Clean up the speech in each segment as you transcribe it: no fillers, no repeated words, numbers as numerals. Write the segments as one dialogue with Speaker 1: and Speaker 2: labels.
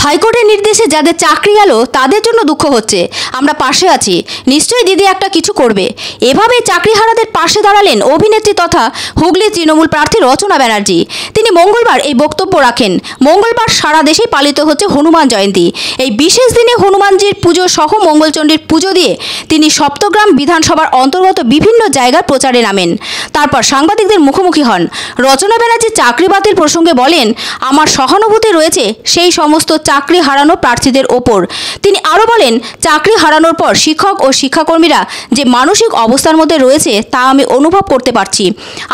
Speaker 1: হাইকোর্টের নির্দেশে যাদের চাকরি গেল তাদের জন্য দুঃখ হচ্ছে, আমরা পাশে আছি, নিশ্চয়ই দিদি একটা কিছু করবে। এভাবে চাকরিহারাদের পাশে দাঁড়ালেন অভিনেত্রী তথা হুগলি তৃণমূল প্রার্থী রচনা ব্যানার্জি। তিনি মঙ্গলবার এই বক্তব্য রাখেন। মঙ্গলবার সারা দেশেই পালিত হচ্ছে হনুমান জয়ন্তী। এই বিশেষ দিনে হনুমানজির পুজো সহ মঙ্গলচণ্ডীর পুজো দিয়ে তিনি সপ্তগ্রাম বিধানসভার অন্তর্গত বিভিন্ন জায়গায় প্রচারে নামেন। তারপর সাংবাদিকদের মুখোমুখি হন। রচনা ব্যানার্জি চাকরি বাতিল প্রসঙ্গে বলেন, আমার সহানুভূতি রয়েছে সেই সমস্ত চাকরি হারানো প্রার্থীদের ওপর। তিনি আরও বলেন, চাকরি হারানোর পর শিক্ষক ও শিক্ষাকর্মীরা যে মানসিক অবস্থার মধ্যে রয়েছে তা আমি অনুভব করতে পারছি।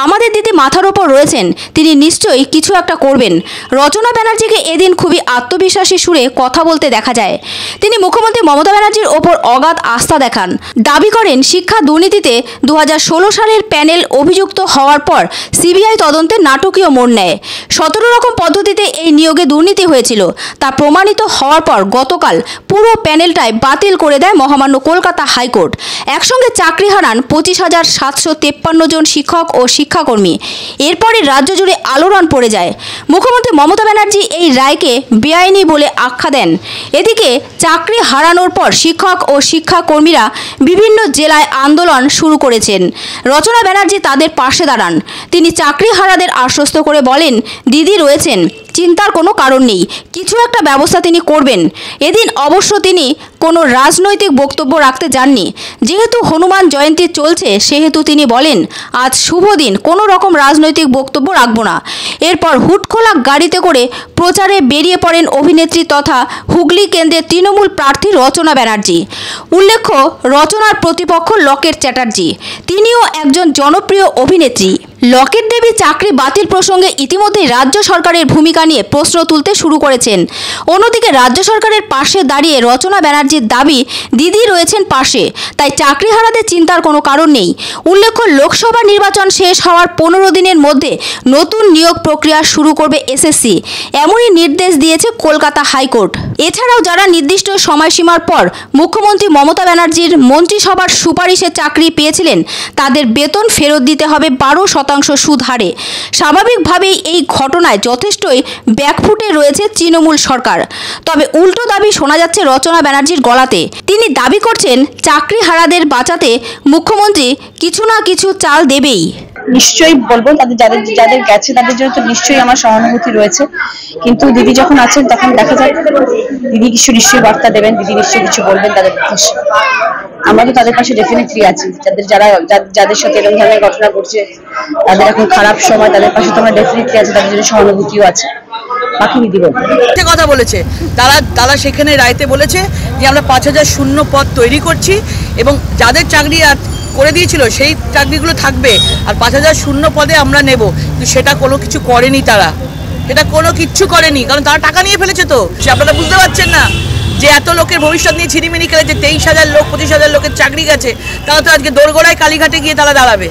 Speaker 1: আমাদের দিদি মাথার ওপর রয়েছেন, তিনি নিশ্চয়ই কিছু একটা করবেন। রচনা ব্যানার্জিকে এদিন খুবই আত্মবিশ্বাসী সুরে কথা বলতে দেখা যায়। তিনি মুখ্যমন্ত্রী মমতা ব্যানার্জির ওপর অগাধ আস্থা দেখান। দাবি করেন, শিক্ষা দুর্নীতিতে 2016 সালের প্যানেল অভিযুক্ত হওয়ার পর সিবিআই তদন্তে নাটকীয় মোড় নেয়। 17 রকম পদ্ধতিতে এই নিয়োগে দুর্নীতি হয়েছিল, তা প্রমাণিত হওয়ার পর গতকাল পুরো প্যানেলটাই বাতিল করে দেয় মহামান্য কলকাতা হাইকোর্ট। একসঙ্গে চাকরি হারান 25,753 জন শিক্ষক ও শিক্ষাকর্মী। এরপরে রাজ্য জুড়ে আলোড়ন পড়ে যায়। মুখ্যমন্ত্রী মমতা ব্যানার্জি এই রায়কে বেআইনি বলে আখ্যা দেন। এদিকে চাকরি হারানোর পর শিক্ষক ও শিক্ষাকর্মীরা বিভিন্ন জেলায় আন্দোলন শুরু করেছেন। রচনা ব্যানার্জি তাদের পাশে দাঁড়ান। তিনি চাকরি হারাদের আশ্বস্ত করে বলেন, দিদি রয়েছেন, চিন্তার কোনো কারণ নেই, কিছু একটা ব্যবস্থা তিনি করবেন। এদিন অবশ্য তিনি কোনো রাজনৈতিক বক্তব্য রাখতে যাননি। যেহেতু হনুমান জয়ন্তী চলছে সেহেতু তিনি বলেন, আজ শুভ দিন, কোনো রকম রাজনৈতিক বক্তব্য রাখবো না। এরপর হুটখোলা গাড়িতে করে প্রচারে বেরিয়ে পড়েন অভিনেত্রী তথা হুগলি কেন্দ্রের তৃণমূল প্রার্থী রচনা ব্যানার্জি। উল্লেখ্য, রচনার প্রতিপক্ষ লকেট চ্যাটার্জি, তিনিও একজন জনপ্রিয় অভিনেত্রী। লকেট দেবী চাকরি বাতিল প্রসঙ্গে ইতিমধ্যেই রাজ্য সরকারের ভূমিকা নিয়ে প্রশ্ন তুলতে শুরু করেছেন। অন্যদিকে রাজ্য সরকারের পাশে দাঁড়িয়ে রচনা ব্যানার্জির দাবি, দিদি রয়েছেন পাশে, তাই চাকরিহারাদের চিন্তার কোনো কারণ নেই। উল্লেখ্য, লোকসভা নির্বাচন শেষ হওয়ার 15 দিনের মধ্যে নতুন নিয়োগ প্রক্রিয়া শুরু করবে এসএসসি, এমনই নির্দেশ দিয়েছে কলকাতা হাইকোর্ট। এছাড়াও যারা নির্দিষ্ট সময়সীমার পর মুখ্যমন্ত্রী মমতা ব্যানার্জির মন্ত্রিসভার সুপারিশে চাকরি পেয়েছিলেন তাদের বেতন ফেরত দিতে হবে 12% সুদ হারে। স্বাভাবিকভাবেই এই ঘটনায় যথেষ্টই ব্যাকফুটে রয়েছে তৃণমূল সরকার। তবে উল্টো দাবি শোনা যাচ্ছে রচনা ব্যানার্জির গলাতে। তিনি দাবি করছেন, চাকরি হারাদের বাঁচাতে মুখ্যমন্ত্রী কিছু না কিছু চাল দেবেই।
Speaker 2: নিশ্চয়ই বলবো, যাদের যাদের গেছে তাদের জন্য তো নিশ্চয়ই আমার সহানুভূতি রয়েছে, কিন্তু দিদি যখন আছেন তখন দেখা যায় দিদি কিছু নিশ্চয়ই বার্তা দেবেন, দিদি নিশ্চয়ই কিছু বলবেন তাদের উদ্দেশ্যে। আমরা তো তাদের পাশে ডেফিনেটলি আছি। যাদের সাথে এরকম ধরনের ঘটনা ঘটছে, তাদের এখন খারাপ সময়, তাদের পাশে তো আমরা ডেফিনেটলি আছে, তাদের জন্য সহানুভূতিও আছে। বাকি দিদি বলবেন।
Speaker 3: কথা বলেছে তারা সেখানে রায়তে বলেছে যে আমরা 5,000 শূন্য পদ তৈরি করছি এবং যাদের চাকরি করে দিয়েছিল সেই চাকরিগুলো থাকবে, আর 5,000 শূন্য পদে আমরা নেব। কিন্তু সেটা কোনো কিছু করেনি তারা, এটা কোনো কিচ্ছু করেনি, কারণ তারা টাকা নিয়ে ফেলেছে। তো আপনারা বুঝতে পারছেন না যে এত লোকের ভবিষ্যৎ নিয়ে ছিনিমিনি খেলেছে, 23,000 লোক 25,000 লোকের চাকরি গেছে, তারা তো আজকে দোরগোড়ায় কালীঘাটে গিয়ে তারা দাঁড়াবে।